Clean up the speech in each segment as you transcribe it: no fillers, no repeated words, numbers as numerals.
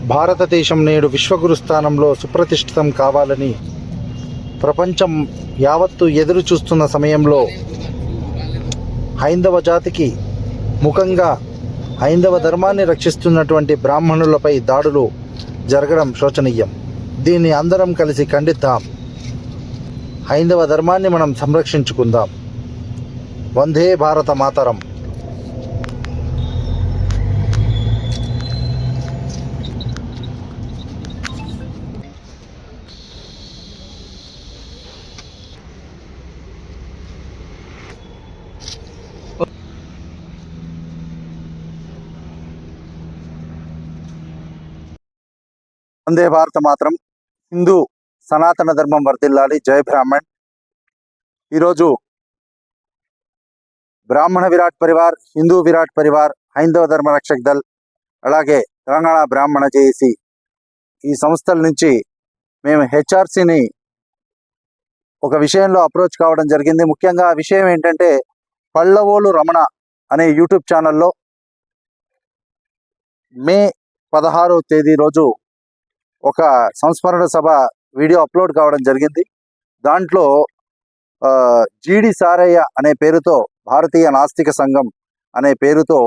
భారతదేశం నేడు విశ్వగురు స్థానంలో సుప్రతిష్ఠితం కావాలని ప్రపంచం యావత్తు ఎదురు చూస్తున్న సమయంలో హైందవ జాతికి ముఖంగా హైందవ ధర్మాన్ని రక్షిస్తున్నటువంటి బ్రాహ్మణులపై దాడులు జరగడం శోచనీయం. దీన్ని అందరం కలిసి ఖండిద్దాం. హైందవ ధర్మాన్ని మనం సంరక్షించుకుందాం. వందే భారత మాతరం. వందే భారత మాతరం. హిందూ సనాతన ధర్మం వర్ధిల్లాలి. జై బ్రాహ్మణ్. ఈరోజు బ్రాహ్మణ విరాట్ పరివార్, హిందూ విరాట్ పరివార్, హైందవ ధర్మ రక్షక్ దళ్, అలాగే తెలంగాణ బ్రాహ్మణ జేఏసీ ఈ సంస్థల నుంచి మేము హెచ్ఆర్సీని ఒక విషయంలో అప్రోచ్ కావడం జరిగింది. ముఖ్యంగా ఆ విషయం ఏంటంటే, పళ్ళవోలు రమణ అనే యూట్యూబ్ ఛానల్లో మే 16వ తేదీ రోజు ఒక సంస్మరణ సభ వీడియో అప్లోడ్ కావడం జరిగింది. దాంట్లో జీడి సారయ్య అనే పేరుతో, భారతీయ నాస్తిక సంఘం అనే పేరుతో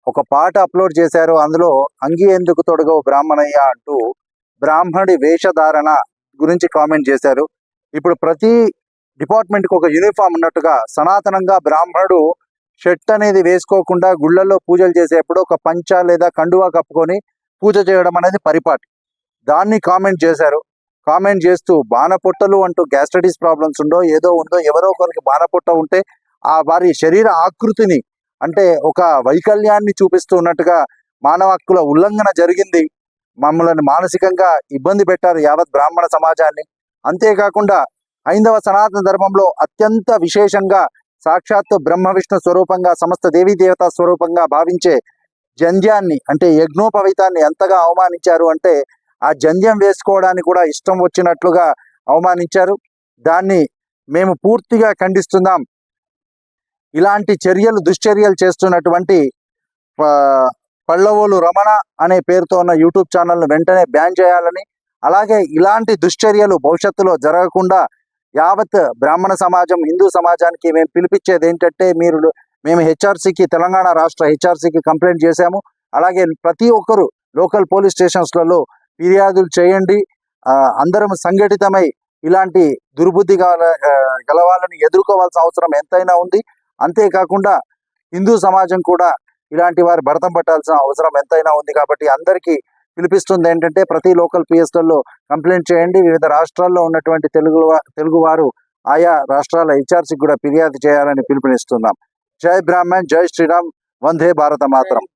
ఒక పాట అప్లోడ్ చేశారు. అందులో అంగి ఎందుకు తొడగవు బ్రాహ్మణయ్య అంటూ బ్రాహ్మణి వేషధారణ గురించి కామెంట్ చేశారు. ఇప్పుడు ప్రతి డిపార్ట్మెంట్కి ఒక యూనిఫామ్ ఉన్నట్టుగా సనాతనంగా బ్రాహ్మణుడు షర్ట్ అనేది వేసుకోకుండా గుళ్ళల్లో పూజలు చేసేప్పుడు ఒక పంచ లేదా కండువా కప్పుకొని పూజ చేయడం అనేది పరిపాటి. దాన్ని కామెంట్ చేశారు. కామెంట్ చేస్తూ బాణపొట్టలు అంటూ గ్యాస్ట్రైటిస్ ప్రాబ్లమ్స్ ఏదో ఉందో ఎవరో ఒకరికి బాణపొట్ట ఉంటే ఆ వారి శరీర ఆకృతిని, అంటే ఒక వైకల్యాన్ని చూపిస్తూ ఉన్నట్టుగా మానవ హక్కుల ఉల్లంఘన జరిగింది. మమ్మల్ని మానసికంగా ఇబ్బంది పెట్టారు యావత్ బ్రాహ్మణ సమాజాన్ని. అంతేకాకుండా హైందవ సనాతన ధర్మంలో అత్యంత విశేషంగా సాక్షాత్తు బ్రహ్మ విష్ణు స్వరూపంగా, సమస్త దేవీ దేవతా స్వరూపంగా భావించే జంధ్యాన్ని, అంటే యజ్ఞోపవీతాన్ని ఎంతగా అవమానించారు అంటే, ఆ జంధ్యం వేసుకోవడానికి కూడా ఇష్టం వచ్చినట్లుగా అవమానించారు. దాన్ని మేము పూర్తిగా ఖండిస్తున్నాం. ఇలాంటి చర్యలు, దుశ్చర్యలు చేస్తున్నటువంటి పళ్ళవోలు రమణ అనే పేరుతో ఉన్న యూట్యూబ్ ఛానల్ను వెంటనే బ్యాన్ చేయాలని, అలాగే ఇలాంటి దుశ్చర్యలు భవిష్యత్తులో జరగకుండా యావత్ బ్రాహ్మణ సమాజం, హిందూ సమాజానికి మేము పిలిపించేది ఏంటంటే, మేము హెచ్ఆర్సీకి, తెలంగాణ రాష్ట్ర హెచ్ఆర్సీకి కంప్లైంట్ చేశాము. అలాగే ప్రతి ఒక్కరు లోకల్ పోలీస్ స్టేషన్స్లలో ఫిర్యాదులు చేయండి. అందరం సంఘటితమై ఇలాంటి దుర్బుద్ధి గలవాళ్ళని ఎదుర్కోవాల్సిన అవసరం ఎంతైనా ఉంది. అంతేకాకుండా హిందూ సమాజం కూడా ఇలాంటి వారి భరతం పట్టాల్సిన అవసరం ఎంతైనా ఉంది. కాబట్టి అందరికీ పిలిపిస్తుంది ఏంటంటే, ప్రతి లోకల్ పిఎస్లలో కంప్లైంట్ చేయండి. వివిధ రాష్ట్రాల్లో ఉన్నటువంటి తెలుగువారు ఆయా రాష్ట్రాల హెచ్ఆర్సీకి కూడా ఫిర్యాదు చేయాలని పిలుపునిస్తున్నాం. జై బ్రాహ్మణ్, జై శ్రీరామ్, వందే భారత మాతరం.